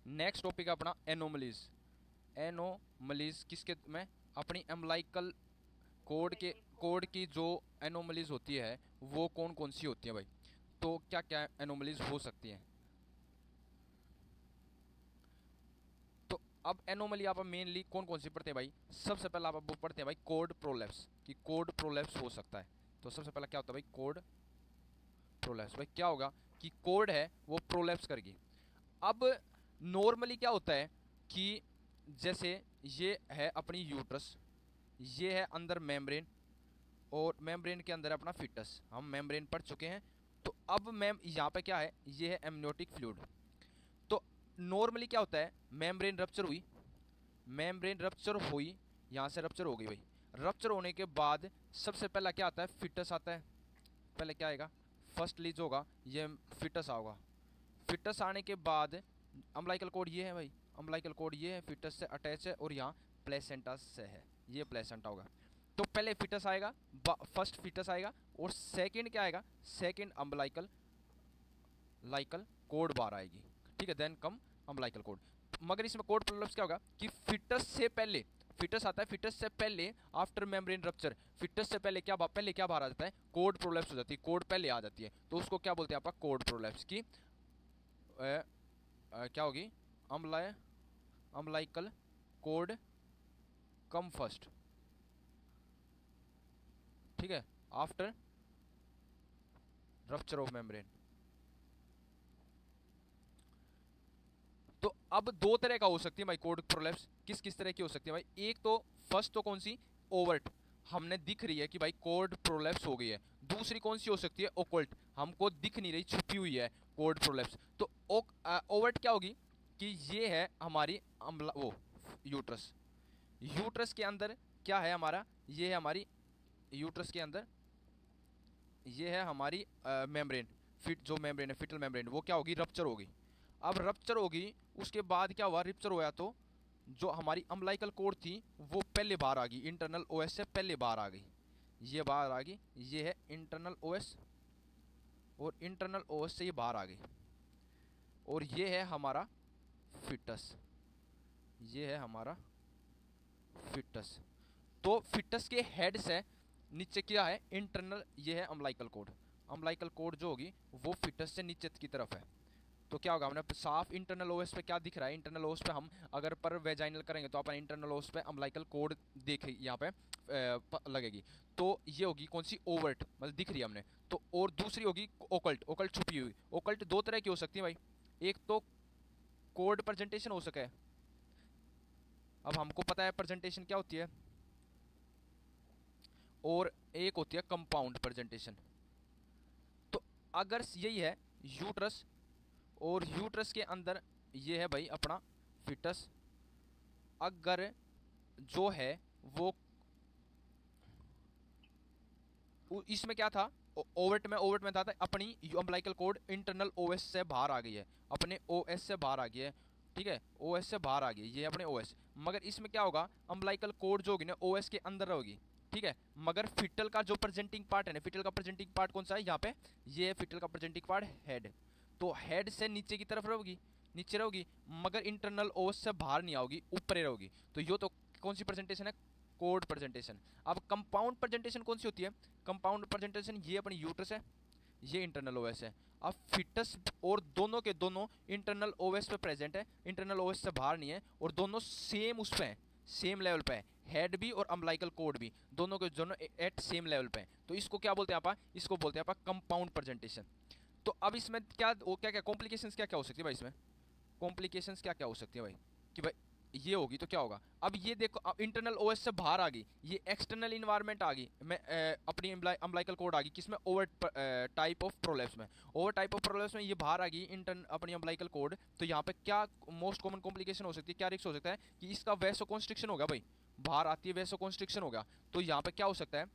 Next topic है अपना anomalies. Anomalies किसके में, अपनी एम्बलाइकल कोड की जो एनोमलीज होती है वो कौन कौन सी होती है भाई। तो क्या क्या एनोमलीज हो सकती हैं। तो अब एनोमली आप मेनली कौन कौन सी पढ़ते हैं भाई। सबसे पहला आप पढ़ते हैं भाई कोड प्रोलैप्स, कि कोड प्रोलैप्स हो सकता है। तो सबसे पहला क्या होता है भाई, कोड प्रोलैप्स। भाई क्या होगा कि कोड है वो प्रोलैप्स करेगी। अब नॉर्मली क्या होता है कि जैसे ये है अपनी यूट्रस, ये है अंदर मेम्ब्रेन, और मेम्ब्रेन के अंदर अपना फिटस, हम मेम्ब्रेन पढ़ चुके हैं। तो अब मैम यहाँ पे क्या है, ये है एमनियोटिक फ्लूइड। तो नॉर्मली क्या होता है, मेम्ब्रेन रप्चर हुई, मेम्ब्रेन रप्चर हुई, यहाँ से रप्चर हो गई भाई। रप्चर होने के बाद सबसे पहला क्या आता है, फिटस आता है। पहले क्या आएगा, फर्स्ट लीज होगा, ये फिटस आएगा। फिटस आने के बाद अम्बलाइकल कोड ये है भाई, अम्बलाइकल कोड ये है, फिटस से अटैच है, और यहाँ प्लेसेंटा से है, ये प्लेसेंटा होगा। तो पहले फिटस आएगा, फर्स्ट फिटस आएगा, और सेकंड क्या आएगा, सेकंड अम्बलाइकल कोड बार आएगी। ठीक है, देन कम अम्बलाइकल कोड। मगर इसमें कोड प्रोलैप्स क्या होगा कि फिटस से पहले, फिटस आता है, फिटस से पहले आफ्टर मेम्ब्रेन रप्चर, फिटस से पहले क्या बाहर आ जाता है, कोड प्रोलैप्स हो जाती है, कोड पहले आ जाती है। तो उसको क्या बोलते हैं आपका, कोड प्रोलैप्स की क्या होगी, अम्बलाइकल कोड कम फर्स्ट। ठीक है, आफ्टर रप्चर ऑफ मेम्ब्रेन। तो अब दो तरह का हो सकती है भाई कोड प्रोलैप्स, किस किस तरह की हो सकती है भाई। एक तो फर्स्ट तो कौन सी, ओवर्ट, हमने दिख रही है कि भाई कोड प्रोलैप्स हो गई है। दूसरी कौन सी हो सकती है, ओकल्ट, हमको दिख नहीं रही, छुपी हुई है कोड प्रोलैप्स। तो ओवर्ट क्या होगी कि ये है हमारी वो यूट्रस, यूट्रस के अंदर क्या है हमारा, ये है हमारी यूट्रस के अंदर, ये है हमारी मेम्ब्रेन, फिट जो मेम्ब्रेन है, फिटल मेम्ब्रेन, वो क्या होगी, रप्चर होगी। अब रप्चर होगी, उसके बाद क्या हुआ, रप्चर होया तो जो हमारी अम्बलाइकल कोड थी वो पहले बाहर आ गई, इंटरनल ओएस से पहले बाहर आ गई, ये बाहर आ गई, ये है इंटरनल ओएस, और इंटरनल ओएस से ये बाहर आ गई, और ये है हमारा फिटस, ये है हमारा फिटस। तो फिटस के हेड से नीचे क्या है, इंटरनल, ये है अम्बलाइकल कोड, अम्बलाइकल कोड जो होगी वो फिटस से नीचे की तरफ है। तो क्या होगा, हमने साफ इंटरनल ओएस पे क्या दिख रहा है, इंटरनल ओएस पे हम अगर पर वेजाइनल करेंगे तो अपन इंटरनल ओएस पे अम्बलाइकल कोड देख यहाँ पे लगेगी। तो ये होगी कौन सी, ओवर्ट, मतलब दिख रही है हमने। तो और दूसरी होगी ओकल्ट, ओकल्ट छुपी हुई। ओकल्ट दो तरह की हो सकती है भाई, एक तो कोड प्रेजेंटेशन हो सके, अब हमको पता है प्रेजेंटेशन क्या होती है, और एक होती है कंपाउंड प्रेजेंटेशन। तो अगर यही है यूट्रस, और यूट्रस के अंदर ये है भाई अपना फिटस, अगर जो है वो इसमें क्या था, ओवर्ट में था अपनी अम्बलाइकल कोड इंटरनल ओएस से बाहर आ गई है, अपने ओएस से बाहर आ गई है। ठीक है, ओएस से बाहर आ गई, ये अपने ओएस। मगर इसमें क्या होगा, अम्बलाइकल कोड जो होगी ना ओएस के अंदर होगी। ठीक है, मगर फिटल का जो प्रेजेंटिंग पार्ट है ना, फिटल का प्रेजेंटिंग पार्ट कौन सा है यहाँ पे, ये है फिटल का प्रेजेंटिंग पार्ट हेड। तो हेड से नीचे की तरफ रहोगी, नीचे रहोगी, मगर इंटरनल ओएस से बाहर नहीं आओगी, ऊपर रहोगी। तो ये तो कौन सी प्रेजेंटेशन है, कोड प्रेजेंटेशन। अब कंपाउंड प्रेजेंटेशन कौन सी होती है, कंपाउंड प्रेजेंटेशन ये अपनी यूट्रस है, ये इंटरनल ओएस है। अब फिटस और दोनों के दोनों इंटरनल ओएस पे प्रेजेंट है, इंटरनल ओएस से बाहर नहीं है, और दोनों सेम उस पे हैं, सेम लेवल पे है, हेड भी और अम्बलाइकल कोड भी, दोनों के दोनों एट सेम लेवल पे हैं। तो इसको क्या बोलते हैं आप, इसको बोलते हैं आप कंपाउंड प्रेजेंटेशन। तो अब इसमें क्या क्या क्या कॉम्प्लिकेशंस क्या क्या हो सकती है भाई, इसमें कॉम्प्लिकेशंस क्या क्या हो सकती है भाई, कि भाई ये होगी तो क्या होगा। अब ये देखो, अब इंटरनल ओएस से बाहर आ गई, ये एक्सटर्नल इन्वायरमेंट आ गई, मैं अपनी अम्बलाइकल कोड आ गई किसमें, ओवर टाइप ऑफ प्रोलैप्स में, ओवर टाइप ऑफ प्रोलैप्स में ये बाहर आ गई अपनी अम्बलाइकल कोड। तो यहाँ पे क्या मोस्ट कॉमन कॉम्प्लिकेशन हो सकती है, क्या रिस्क हो सकता है कि इसका वैसो कॉन्स्ट्रिक्शन होगा भाई, बाहर आती है वैसो कॉन्स्ट्रिक्शन होगा। तो यहाँ पे क्या हो सकता है,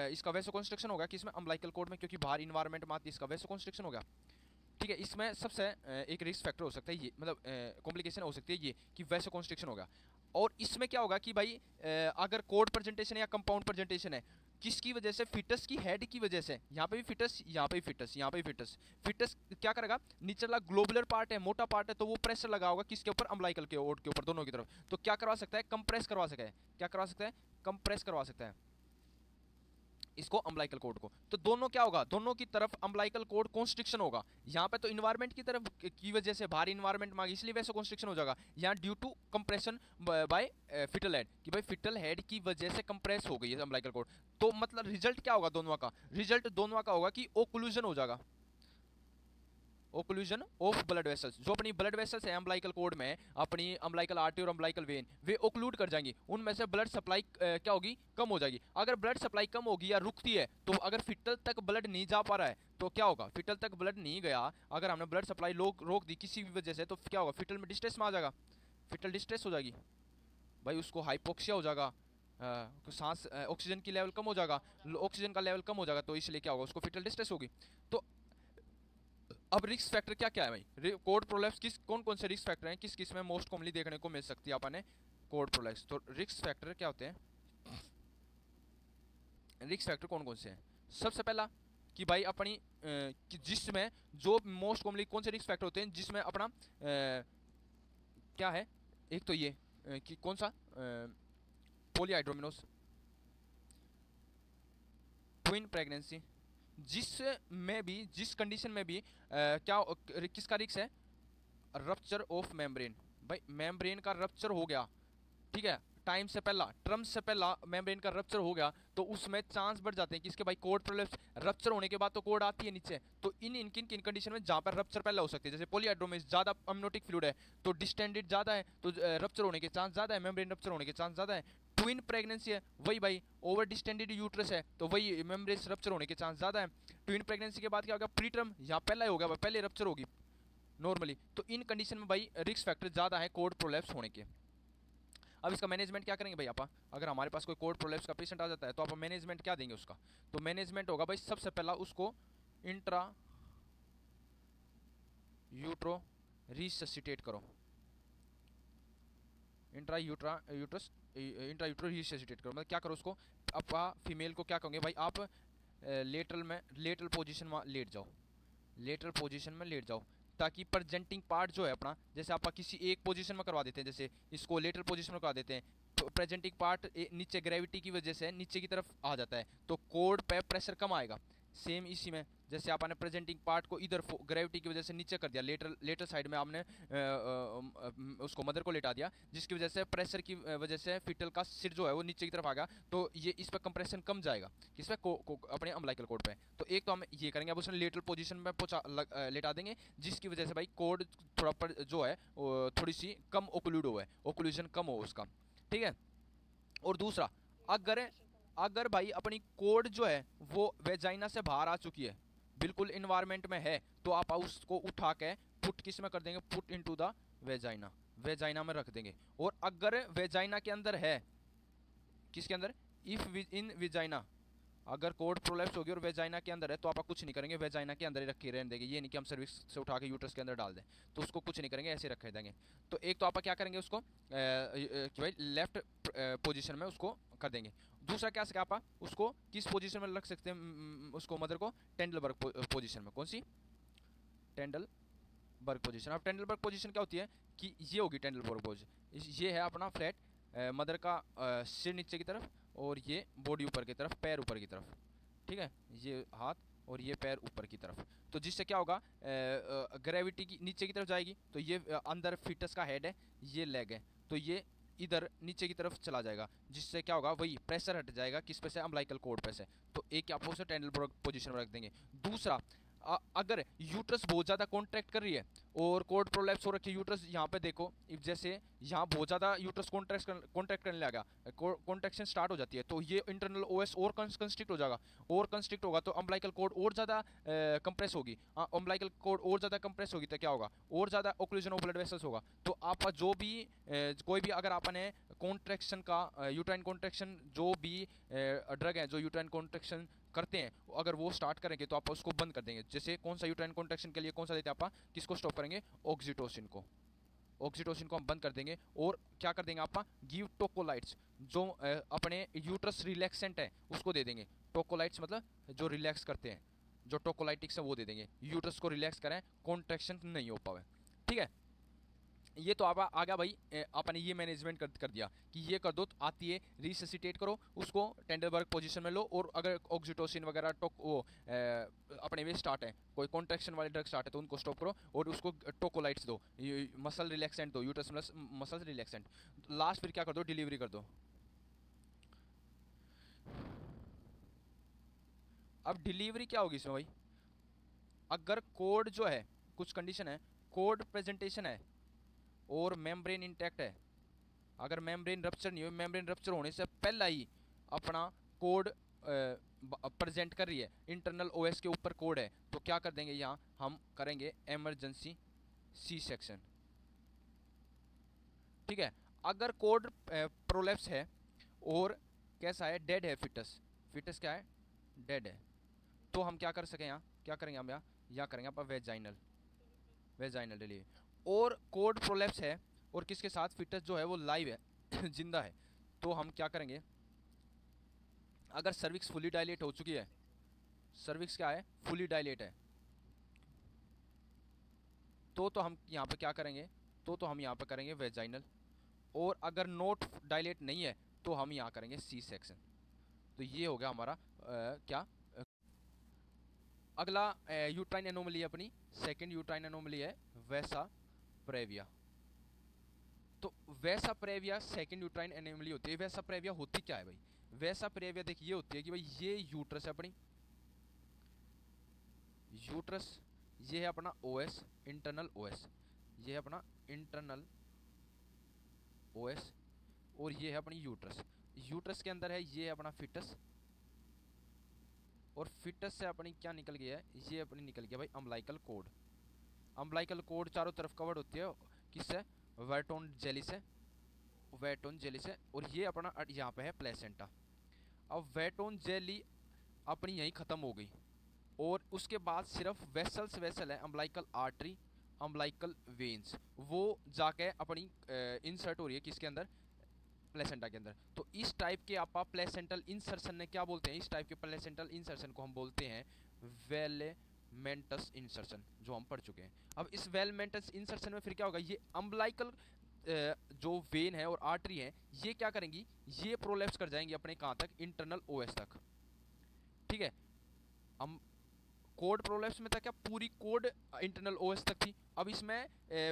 इसका वैसो कॉन्स्ट्रिक्शन होगा किसमें, अम्बलाइकल कोड में, क्योंकि बाहर इन्वायरमेंट में आती है, इसका वैसो कॉन्स्ट्रिक्शन होगा। ठीक है, इसमें सबसे एक रिस्क फैक्टर हो सकता है ये, मतलब कॉम्प्लिकेशन हो सकती है ये कि वैसो कॉन्स्ट्रिक्शन होगा। और इसमें क्या होगा कि भाई अगर कोड प्रेजेंटेशन या कंपाउंड प्रेजेंटेशन है, किसकी वजह से? फिटस की हेड की वजह से। यहाँ पे भी फिटस, यहाँ पे भी फिटस, यहाँ पे भी फिटस। फिटस क्या करेगा? निचला ग्लोबुलर पार्ट है, मोटा पार्ट है, तो वो प्रेशर लगा होगा किसके ऊपर? अम्बिलिकल के ओड के ऊपर, दोनों की तरफ। तो क्या करवा सकता है? कंप्रेस करवा सकता है। क्या करवा सकता है? कंप्रेस करवा सकता है इसको, अम्बिलिकल कोड को। तो दोनों क्या होगा? दोनों की तरफ अम्बिलिकल कोड कॉन्स्ट्रिक्शन होगा। यहाँ पे तो इन्वायरमेंट की तरफ की वजह से भारी इन्वायरमेंट मांगी, इसलिए वैसे कॉन्स्ट्रिक्शन हो जाएगा। यहाँ due to compression by fetal head, कि भाई फिटल हेड की वजह से कंप्रेस हो गई है अम्बिलिकल कोड। तो मतलब रिजल्ट क्या होगा दोनों का? रिजल्ट दोनों का होगा कि ओक्लूजन हो जाएगा। ओक्लूजन ऑफ ब्लड वेसल्स, जो अपनी ब्लड वेसल्स है अम्बिलिकल कोड में, अपनी अम्बिलिकल आर्टरी और अम्बिलिकल वेन, वे ओक्लूड कर जाएंगी। उनमें से ब्लड सप्लाई क्या होगी? कम हो जाएगी। अगर ब्लड सप्लाई कम होगी या रुकती है, तो अगर फिटल तक ब्लड नहीं जा पा रहा है तो क्या होगा? फिटल तक ब्लड नहीं गया, अगर हमने ब्लड सप्लाई रोक दी किसी भी वजह से, तो क्या होगा? फिटल में डिस्ट्रेस में आ जाएगा। फिटल डिस्ट्रेस हो जाएगी भाई, उसको हाइपोक्सिया हो जाएगा, सांस ऑक्सीजन की लेवल कम हो जाएगा, ऑक्सीजन का लेवल कम हो जाएगा, तो इसलिए क्या होगा? उसको फिटल डिस्ट्रेस होगी। तो अब रिस्क फैक्टर क्या क्या है भाई? कोड प्रोलैप्स किस कौन कौन से रिस्क फैक्टर हैं, किस किस में मोस्ट कॉमनली देखने को मिल सकती है अपन कोड प्रोलैप्स? तो रिस्क फैक्टर क्या होते हैं? रिस्क फैक्टर कौन कौन से हैं? सबसे पहला कि भाई अपनी कि जिसमें जो मोस्ट कॉमनली कौन से रिस्क फैक्टर होते हैं जिसमें अपना क्या है? एक तो ये कि कौन सा? पॉलीहाइड्रोमिनोस, ट्विन प्रेगनेंसी, जिसमें भी, जिस कंडीशन में भी क्या किसका रिस्क है? Rupture of membrane. भाई मेम्ब्रेन का रप्चर हो गया, ठीक है, टाइम से पहला, टर्म से पहला मेम्ब्रेन का रप्चर हो गया, तो उसमें चांस बढ़ जाते हैं कि इसके भाई कोड प्रोलैप्स। रप्चर होने के बाद तो कोड आती है नीचे, तो इन किन कंडीशन में जहां पर रप्चर पहले हो सकती है, जैसे पॉलीहाइड्रोमिस, ज्यादा अमनोटिक फ्लूइड है तो डिस्टेंडेड ज्यादा है, तो रप्चर होने के चांस ज्यादा है, मेम्ब्रेन रप्चर होने के चांस ज्यादा है। ट्विन प्रेगनेंसी है, वही भाई ओवर डिस्टेंडेड यूट्रस है, तो वही मेम्ब्रेन रप्चर होने के चांस ज्यादा है। ट्विन प्रेगनेंसी के बाद क्या होगा? प्रीटर्म, यहाँ पहला ही हो गया, पहले रप्चर होगी नॉर्मली, तो इन कंडीशन में भाई रिस्क फैक्टर ज्यादा है कोड प्रोलैप्स होने के। अब इसका मैनेजमेंट क्या करेंगे भाई आप? अगर हमारे पास कोई कोड प्रोलैप्स का पेशेंट आ जाता है तो आप मैनेजमेंट क्या देंगे उसका? तो मैनेजमेंट होगा भाई सबसे पहला उसको इंट्रा यूट्रो रिससिटेट करो, इंट्रा यूट्रो रिससिटेट करो। मतलब क्या करो उसको? आप फीमेल को क्या कहोगे भाई? आप लेटरल पोजीशन में लेट जाओ, लेटरल पोजीशन में लेट जाओ, ताकि प्रेजेंटिंग पार्ट जो है अपना, जैसे आप किसी एक पोजीशन में करवा देते हैं, जैसे इसको लेटरल पोजीशन में करवा देते हैं, तो प्रेजेंटिंग पार्ट नीचे ग्रेविटी की वजह से नीचे की तरफ आ जाता है, तो कोड पे प्रेशर कम आएगा। सेम इसी में जैसे आपने प्रेजेंटिंग पार्ट को इधर ग्रेविटी की वजह से नीचे कर दिया, लेटर साइड में आपने उसको मदर को लेटा दिया, जिसकी वजह से प्रेशर की वजह से फिटल का सिर जो है वो नीचे की तरफ आ गया, तो ये इस पर कंप्रेशन कम जाएगा। किस पे? अपने अम्बिलिकल कोड पे। तो एक तो हम ये करेंगे, अब उसने लेटरल पोजीशन में लेटा देंगे, जिसकी वजह से भाई कोड थोड़ा पर जो है थोड़ी सी कम ओक्लूड हो, ओक्लूजन कम हो उसका, ठीक है। और दूसरा, अगर अगर भाई अपनी कोड जो है वो वेजाइना से बाहर आ चुकी है, बिल्कुल इन्वायरमेंट में है, तो आप उसको उठा के पुट किस में कर देंगे? Put into the vagina, vagina में रख देंगे। और अगर वेजाइना के अंदर है, किसके अंदर? इफ इन वेजाइना, अगर कोड प्रोलैप्स होगी और वेजाइना के अंदर है, तो आप कुछ नहीं करेंगे, वेजाइना के अंदर ही रखे रहने देंगे। ये नहीं कि हम सर्विक्स से उठा के यूट्रस के अंदर डाल दें, तो उसको कुछ नहीं करेंगे, ऐसे रखे देंगे। तो एक तो आप क्या करेंगे उसको कि भाई लेफ्ट पोजीशन में उसको कर देंगे। दूसरा क्या सके आप उसको किस पोजीशन में रख सकते हैं उसको, मदर को? टेंडलबर्ग पोजीशन में। कौन सी? Trendelenburg position. अब टेंडलबर्ग पोजीशन क्या होती है कि ये होगी टेंडलबर्ग पोजीशन, ये है अपना फ्लैट, मदर का सिर नीचे की तरफ और ये बॉडी ऊपर की तरफ, पैर ऊपर की तरफ, ठीक है, ये हाथ और ये पैर ऊपर की तरफ। तो जिससे क्या होगा? ग्रेविटी की नीचे की तरफ जाएगी, तो ये अंदर फिटस का हेड है, ये लेग है, तो ये इधर नीचे की तरफ चला जाएगा, जिससे क्या होगा? वही प्रेशर हट जाएगा, किस पे से? अम्बिलिकल कोड पे से। तो एक आप उसे टेंडलबर्ग पोजीशन में रख देंगे। दूसरा, अगर यूट्रस बहुत ज़्यादा कॉन्ट्रैक्ट कर रही है और कोड प्रोलैप्स हो रखी है यूट्रस, यहाँ पे देखो जैसे यहाँ बहुत ज़्यादा यूट्रस कॉन्ट्रैक्ट करने लगा, कॉन्ट्रैक्शन स्टार्ट हो जाती है, तो ये इंटरनल ओएस और कंस्ट्रिक्ट हो जाएगा, और कंस्ट्रिक्ट होगा तो अम्बिलिकल कोड और ज़्यादा कंप्रेस होगी, अम्बिलिकल कोड और ज़्यादा कंप्रेस होगी, तो क्या होगा? और ज़्यादा ओक्लूजन ऑफ ब्लड वेसल्स होगा। तो आप जो भी कोई भी अगर आपने कॉन्ट्रैक्शन का यूट्राइन कॉन्ट्रैक्शन जो भी ड्रग है जो यूट्राइन कॉन्ट्रैक्शन करते हैं, अगर वो स्टार्ट करेंगे तो आप उसको बंद कर देंगे। जैसे कौन सा यूट्राइन कॉन्ट्रैक्शन के लिए कौन सा देते हैं आप? किसको स्टॉप करेंगे? ऑक्सीटोसिन को। ऑक्सीटोसिन को हम बंद कर देंगे और क्या कर देंगे आप? गिव टोकोलाइट्स। जो अपने यूट्रस रिलैक्सेंट है उसको दे देंगे। टोकोलाइट्स मतलब जो रिलैक्स करते हैं, जो टोकोलाइटिक्स है वो दे देंगे, यूट्रस को रिलैक्स करें, कॉन्ट्रैक्शन नहीं हो पाए। ठीक है, ये तो आप आ गया भाई, आपने ये मैनेजमेंट कर दिया कि ये कर दो, तो आती है रिससिटेट करो उसको, टेंडरबर्ग पोजीशन में लो, और अगर ऑक्सीटोसिन वगैरह वो अपने में स्टार्ट है, कोई कॉन्ट्रैक्शन वाले ड्रग स्टार्ट है तो उनको स्टॉप करो और उसको टोकोलाइट्स दो, मसल रिलैक्सेंट दो, यूट्रस मसल रिलैक्सेंट। लास्ट फिर क्या कर दो, डिलीवरी कर दो। अब डिलीवरी क्या होगी इसमें भाई, अगर कोड जो है, कुछ कंडीशन है, कोड प्रेजेंटेशन है और मेम्ब्रेन इंटैक्ट है, अगर मेम्ब्रेन रप्चर नहीं हो, मेम्ब्रेन रप्चर होने से पहला ही अपना कोड प्रेजेंट कर रही है, इंटरनल ओएस के ऊपर कोड है, तो क्या कर देंगे यहाँ हम करेंगे इमरजेंसी सी सेक्शन। ठीक है, अगर कोड प्रोलेप्स है और कैसा है, डेड है फिटस, फिटस क्या है, डेड है, तो हम क्या कर सकें यहाँ, क्या करेंगे हम यहाँ करेंगे आप वेजाइनल, वेजाइनल डिलीवरी। और कोड प्रोलेप्स है और किसके साथ, फिटस जो है वो लाइव है जिंदा है, तो हम क्या करेंगे, अगर सर्विक्स फुली डायलेट हो चुकी है, सर्विक्स क्या है, फुली डायलेट है, तो हम यहाँ पे क्या करेंगे, तो हम यहाँ पे करेंगे वेजाइनल। और अगर नोट डायलेट नहीं है तो हम यहाँ करेंगे सी सेक्शन। तो ये हो गया हमारा क्या, अगला यूट्राइन एनोमली अपनी सेकंड यूट्राइन एनोमली है वैसा प्रेविया। तो वैसा प्रेविया सेकंड यूट्राइन एनोमली होती है। वैसा प्रेविया होती क्या है भाई, वैसा प्रेविया देखिए ये होती है कि भाई ये यूट्रस है अपनी, यूट्रस, ये है अपना ओएस, इंटरनल ओएस, ये है अपना इंटरनल ओएस, और ये है अपनी यूट्रस, यूट्रस के अंदर है ये है अपना फिटस, और फिटस से अपनी क्या निकल गया है, ये अपनी निकल गया भाई अम्बलाइकल कोड। अम्बलाइकल कोड चारों तरफ कवर्ड होती है किससे, वेटोन जेली से, वेटोन जेली से, और ये अपना यहाँ पे है प्लेसेंटा। अब वेटोन जेली अपनी यहीं ख़त्म हो गई और उसके बाद सिर्फ वेसल्स वेसल है, अम्बलाइकल आर्टरी, अम्बलाइकल वेन्स, वो जाके अपनी इंसर्ट हो रही है किसके अंदर, प्लेसेंटा के अंदर। तो इस टाइप के आप प्लेसेंटल इंसर्शन ने क्या बोलते हैं, इस टाइप के प्लेसेंटल इंसर्शन को हम बोलते हैं वेलेमेंटस इंसर्शन, जो हम पढ़ चुके हैं। अब इस वेलेमेंटस इंसर्शन में फिर क्या होगा, ये अम्बलाइकल जो वेन है और आर्टरी है ये क्या करेंगी, ये प्रोलेप्स कर जाएंगी अपने कहाँ तक, इंटरनल ओएस तक। ठीक है, हम कोड प्रोलेप्स में था क्या, पूरी कोड इंटरनल ओएस तक थी। अब इसमें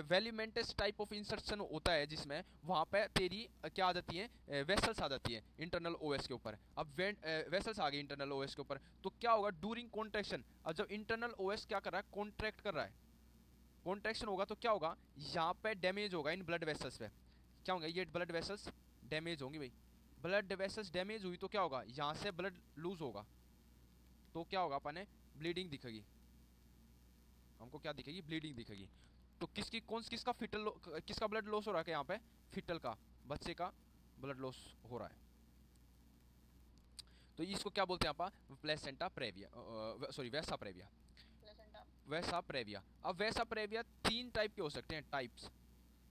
वेलिमेंटस टाइप ऑफ इंसर्शन होता है जिसमें वहाँ पे तेरी क्या आ जाती है, वेसल्स आ जाती है इंटरनल ओएस के ऊपर। अब वेसल्स आ गई इंटरनल ओएस के ऊपर, तो क्या होगा ड्यूरिंग कॉन्ट्रैक्शन, अब जब इंटरनल ओएस क्या कर रहा है, कॉन्ट्रैक्ट कर रहा है, कॉन्ट्रैक्शन होगा तो क्या होगा, यहाँ पे डैमेज होगा इन ब्लड वेसल्स पे, क्या होगा, ये ब्लड वेसल्स डैमेज होंगी भाई, ब्लड वेसल्स डैमेज हुई तो क्या होगा, यहाँ से ब्लड लूज होगा, तो क्या होगा अपने ब्लीडिंग दिखेगी, हमको क्या दिखेगी, ब्लीडिंग दिखेगी। तो किसका फिटल, किसका ब्लड लॉस हो रहा है यहाँ पे, फिटल का, बच्चे का ब्लड लॉस हो रहा है। तो इसको क्या बोलते हैं आप, प्लेसेंटा प्रेविया, सॉरी वैसा प्रेविया, वैसा प्रेविया। अब वैसा प्रेविया तीन टाइप के हो सकते हैं, टाइप्स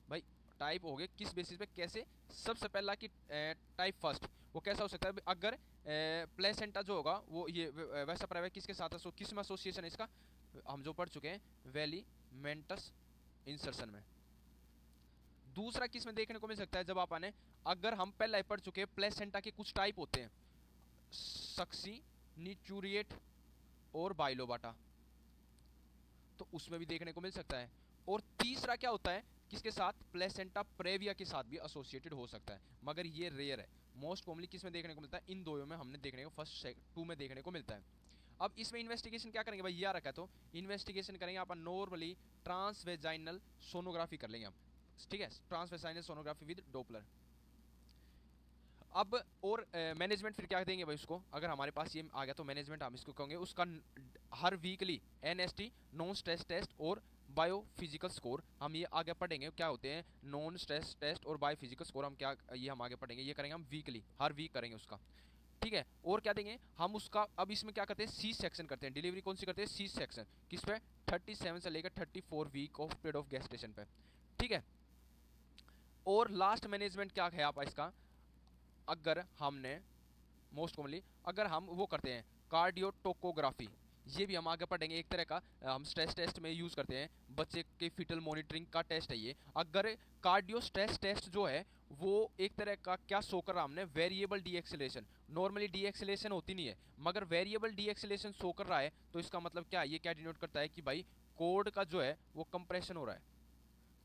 भाई, टाइप हो गए किस बेसिस पे, कैसे, सबसे पहला कि टाइप फर्स्ट, वो कैसा हो सकता है, अगर प्लेसेंटा जो होगा वो ये वैसा प्रेविया किसके साथ, किस में एसोसिएशन है इसका, हम जो पढ़ चुके हैं वेलिमेंटस इंसर्शन में। दूसरा किस में देखने को मिल सकता है, जब आप आने, अगर हम पहले पढ़ चुके हैं प्लेसेंटा के कुछ टाइप होते हैं, सक्सी, निचूरिएट और बाइलोबाटा, तो उसमें भी देखने को मिल सकता है। और तीसरा क्या होता है, किसके साथ, प्लेसेंटा प्रेविया के साथ भी एसोसिएटेड हो सकता है, मगर ये रेयर है। मोस्ट कॉमनली किस में देखने को मिलता है, इन दो में हमने देखने को फर्स्ट टू में देखने को मिलता है। अब इसमें इन्वेस्टिगेशन क्या करेंगे भाई, ये आ रखा है, तो इन्वेस्टिगेशन करेंगे आप नॉर्मली ट्रांसवेजाइनल सोनोग्राफी कर लेंगे हम, ठीक है, ट्रांसवेजाइनल सोनोग्राफी विद डोपलर। अब और मैनेजमेंट फिर क्या देंगे भाई उसको, अगर हमारे पास ये आ गया तो मैनेजमेंट हम इसको कहेंगे उसका हर weekly NST, non stress test और बायोफिजिकल स्कोर, हम ये आगे पढ़ेंगे क्या होते हैं नॉन स्ट्रेस टेस्ट और बायोफिजिकल स्कोर, हम क्या ये हम आगे पढ़ेंगे, ये करेंगे हम वीकली, हर वीक करेंगे उसका। ठीक है, और क्या देंगे हम उसका, अब इसमें क्या करते हैं, सी सेक्शन करते हैं, डिलीवरी कौन सी करते हैं, सी सेक्शन, किस पे, 37 से लेकर 34 week of period of gestation पे। ठीक है, और लास्ट मैनेजमेंट क्या है आप इसका, अगर हमने मोस्ट कॉमनली अगर हम वो करते हैं कार्डियोटोकोग्राफी, ये भी हम आगे पढ़ेंगे, एक तरह का हम स्ट्रेस टेस्ट में यूज़ करते हैं, बच्चे के फिटल मॉनिटरिंग का टेस्ट है ये। अगर कार्डियो स्ट्रेस टेस्ट जो है वो एक तरह का क्या शो कर रहा हमने, variable D acceleration, normally D acceleration होती नहीं है मगर वेरिएबल डी एक्सेलेरेशन शो कर रहा है, तो इसका मतलब क्या, ये क्या डिनोट करता है कि भाई कोड का जो है वो कंप्रेशन हो रहा है,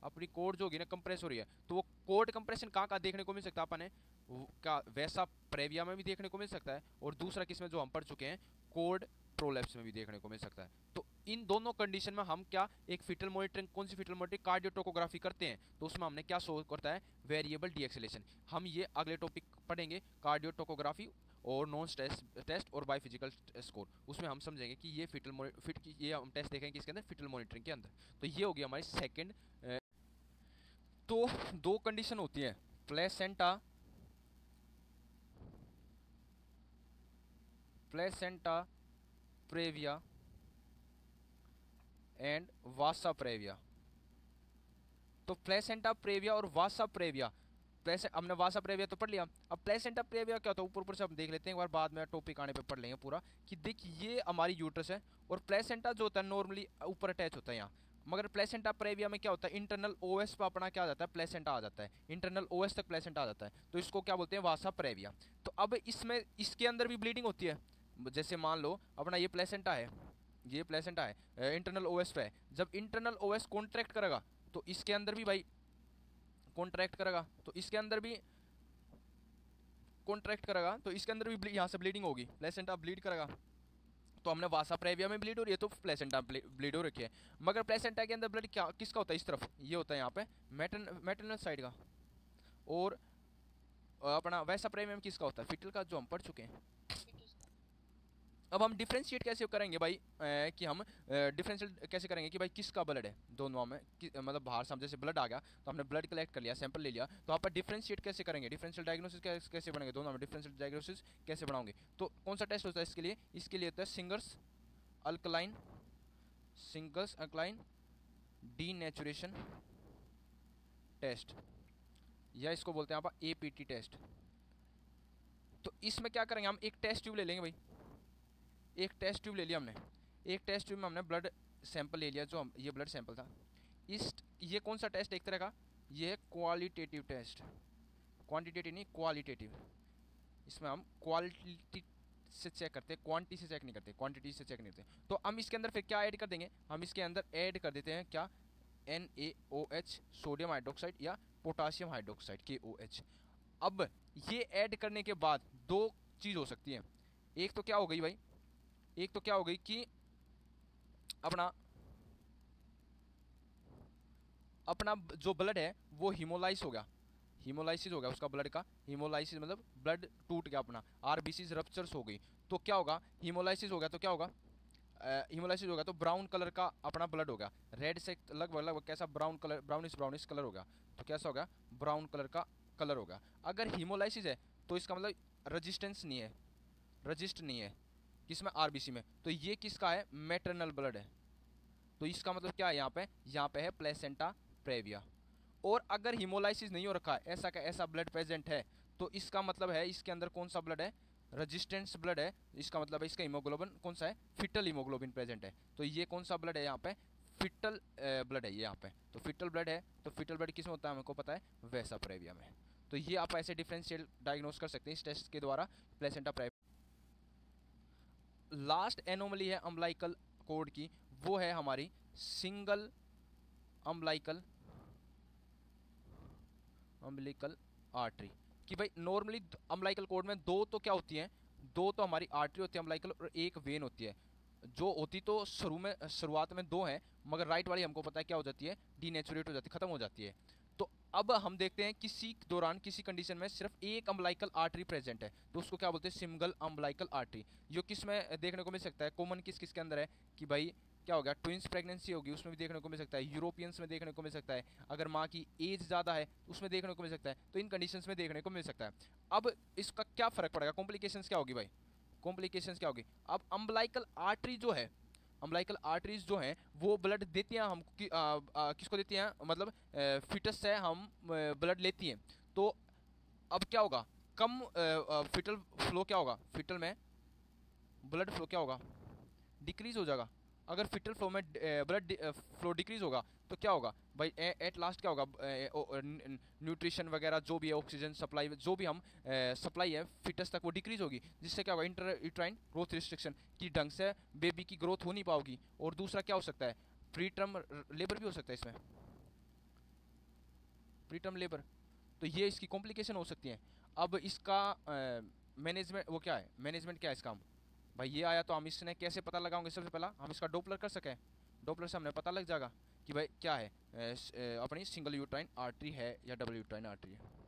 अपनी कोड जो होगी ना कंप्रेस हो रही है। तो वो कोड कंप्रेशन कहाँ कहाँ देखने को मिल सकता है अपन है क्या, वैसा प्रेविया में भी देखने को मिल सकता है, और दूसरा किसमें जो हम पढ़ चुके हैं कोड प्रोलेप्स में भी देखने को मिल सकता है। तो इन दोनों कंडीशन में हम क्या एक फिटल मॉनिटरिंग, कौन सी फिटल मॉनिटरिंग, कार्डियोटोकोग्राफी करते हैं, तो उसमें हमने क्या शो करता है, वेरिएबल डी एक्सेलेरेशन। हम ये अगले टॉपिक पढ़ेंगे कार्डियोटोकोग्राफी और नॉन स्ट्रेस टेस्ट और बायोफिजिकल स्कोर, उसमें हम समझेंगे कि ये ये हम टेस्ट देखेंगे किसके अंदर, फिटल मॉनिटरिंग के अंदर। तो ये होगी हमारी सेकेंड। तो दो कंडीशन होती है, placenta praevia and Vasa praevia. तो प्लेसेंटा प्रेविया और वासा प्रेविया, हमने वासा प्रेविया तो पढ़ लिया, अब प्लेसेंटा प्रेविया क्या होता है ऊपर ऊपर से हम देख लेते हैं एक बार, बाद में टॉपिक आने पे पढ़ लेंगे पूरा कि देख ये हमारी यूट्रस है, और प्लेसेंटा जो होता है नॉर्मली ऊपर अटैच होता है यहाँ, मगर प्लेसेंटा प्रेविया में क्या होता है, इंटरनल ओएस पे अपना क्या आ जाता है, प्लेसेंटा आ जाता है, इंटरनल ओएस तक प्लेसेंटा आ जाता है, तो इसको क्या बोलते हैं, वासा प्रेविया। तो अब इसमें इसके अंदर भी ब्लीडिंग होती है, जैसे मान लो अपना ये प्लेसेंटा है, ये प्लेसेंटा है, इंटरनल ओएस पे है, जब इंटरनल ओएस कॉन्ट्रैक्ट करेगा तो इसके अंदर भी भाई कॉन्ट्रैक्ट करेगा, तो इसके अंदर भी कॉन्ट्रैक्ट करेगा, तो इसके अंदर भी यहाँ से ब्लीडिंग होगी, प्लेसेंटा ब्लीड करेगा। तो हमने वासा प्रेविया में ब्लीड हो रही है तो प्लेसेंटा ब्लीड हो रखी है, मगर प्लेसेंटा के अंदर ब्लड क्या किसका होता है, इस तरफ ये होता है यहाँ पे मैटरनल साइड का, और अपना वैसा प्रेविया में किसका होता है, फिटल का, जो हम पढ़ चुके हैं। अब हम डिफ्रेंशिएट कैसे करेंगे भाई, कि हम डिफरेंशियल कैसे करेंगे कि भाई किसका ब्लड है दोनों में, मतलब बाहर से जैसे ब्लड आ गया तो हमने ब्लड कलेक्ट कर लिया, सैंपल ले लिया, तो आप डिफरेंशिएट कैसे करेंगे, डिफरेंशियल डायग्नोसिस कैसे बनेंगे, दोनों में डिफरेंशियल डायग्नोसिस कैसे बनाओगे। तो कौन सा टेस्ट होता है इसके लिए होता है सिंगल्स अल्कलाइन डीनेचुरेशन टेस्ट, या इसको बोलते हैं आप APT टेस्ट। तो इसमें क्या करेंगे, हम एक टेस्ट ट्यूब ले लेंगे भाई, एक टेस्ट ट्यूब ले लिया हमने, एक टेस्ट ट्यूब में हमने ब्लड सैंपल ले लिया, जो हम ये ब्लड सैंपल था, ये कौन सा टेस्ट, एक तरह का ये है क्वालिटेटिव टेस्ट, क्वांटिटेटिव नहीं क्वालिटेटिव, इसमें हम क्वालिटी से चेक करते हैं, क्वांटिटी से चेक नहीं करते, क्वांटिटी से चेक नहीं करते। तो हम इसके अंदर फिर क्या ऐड कर देंगे, हम इसके अंदर ऐड कर देते हैं क्या, NaOH सोडियम हाइड्रोक्साइड या पोटासियम हाइड्रोक्साइड KOH। अब ये ऐड करने के बाद दो चीज़ हो सकती है, एक तो क्या हो गई भाई, एक तो क्या हो गई कि अपना जो ब्लड है वो हीमोलाइज हो गया, हीमोलाइसिस हो गया उसका ब्लड का, हीमोलाइसिस मतलब ब्लड टूट गया अपना, RBCs रप्चर्स हो गई, तो क्या होगा, हीमोलाइसिस हो गया तो क्या होगा, हीमोलाइसिस हो गया तो ब्राउन कलर का अपना ब्लड हो गया, रेड से लगभग कैसा ब्राउन कलर, ब्राउनिश कलर हो गया, तो कैसा हो गया, ब्राउन कलर का कलर हो गया। अगर हीमोलाइसिस है तो इसका मतलब रजिस्टेंस नहीं है, रजिस्ट नहीं है किसमें, RBC में, तो ये किसका है, मैटरनल ब्लड है, तो इसका मतलब क्या है, यहाँ पे है प्लेसेंटा प्रेविया। और अगर हीमोलाइसिस नहीं हो रखा है, ऐसा का ऐसा ब्लड प्रेजेंट है, तो इसका मतलब है इसके अंदर कौन सा ब्लड है, रेजिस्टेंस ब्लड है, इसका मतलब है इसका हीमोग्लोबिन कौन सा है, फिटल हीमोग्लोबिन प्रेजेंट है, तो ये कौन सा ब्लड है यहाँ पे, फिटल ब्लड है ये यहाँ पे, तो फिटल ब्लड है, तो फिटल ब्लड किस में होता है हमको पता है, वैसा प्रेविया में। तो ये आप ऐसे डिफरेंशियल डायग्नोस कर सकते हैं इस टेस्ट के द्वारा, प्लेसेंटा प्रेविया। लास्ट एनोमली है अम्बलाइकल कोड की, वो है हमारी सिंगल अम्बलाइकल आर्टरी, कि भाई नॉर्मली अम्बलाइकल कोड में दो तो क्या होती हैं, दो तो हमारी आर्टरी होती है अम्बलाइकल और एक वेन होती है, जो होती तो शुरुआत में दो हैं, मगर राइट वाली हमको पता है क्या हो जाती है, डीनेचुरेट हो जाती है, खत्म हो जाती है। तो अब हम देखते हैं किसी दौरान किसी कंडीशन में सिर्फ एक अम्बलाइकल आर्टरी प्रेजेंट है, तो उसको क्या बोलते हैं, सिंगल अम्बलाइकल आर्टरी। जो किस में देखने को मिल सकता है, कॉमन किस के अंदर है कि भाई क्या हो गया, ट्विंस प्रेगनेंसी होगी उसमें भी देखने को मिल सकता है, यूरोपियंस में देखने को मिल सकता है, अगर माँ की एज ज़्यादा है उसमें देखने को मिल सकता है, तो इन कंडीशंस में देखने को मिल सकता है। अब इसका क्या फ़र्क पड़ेगा, कॉम्प्लिकेशंस क्या होगी भाई, कॉम्प्लिकेशंस क्या होगी। अब अम्बलाइकल आर्टरी जो है, अम्बलाइकल आर्टरीज जो हैं वो ब्लड देती हैं हम किसको देती हैं, मतलब फिटस से हम ब्लड लेती हैं, तो अब क्या होगा, कम फिटल फ्लो क्या होगा, फिटल में ब्लड फ्लो क्या होगा, डिक्रीज हो जाएगा। अगर फिटल फ्लो में ब्लड फ्लो डिक्रीज होगा तो क्या होगा भाई, एट लास्ट क्या होगा, न्यूट्रिशन वगैरह जो भी है, ऑक्सीजन सप्लाई जो भी हम सप्लाई है फिटस तक वो डिक्रीज होगी, जिससे क्या होगा इंटर यूट्राइन ग्रोथ रिस्ट्रिक्शन की ढंग से बेबी की ग्रोथ हो नहीं पाओगी। और दूसरा क्या हो सकता है, प्री टर्म लेबर भी हो सकता है इसमें, प्री टर्म लेबर, तो ये इसकी कॉम्प्लिकेशन हो सकती है। अब इसका मैनेजमेंट वो क्या है, मैनेजमेंट क्या है इसका, हम भाई ये आया तो हम इसने कैसे पता लगाओगे, सबसे पहला हम इसका डोपलर कर सकें, डोपलर से हमें पता लग जाएगा कि भाई क्या है, अपनी सिंगल यूट्राइन आर्टरी है या डबल यूट्राइन आर्टरी है।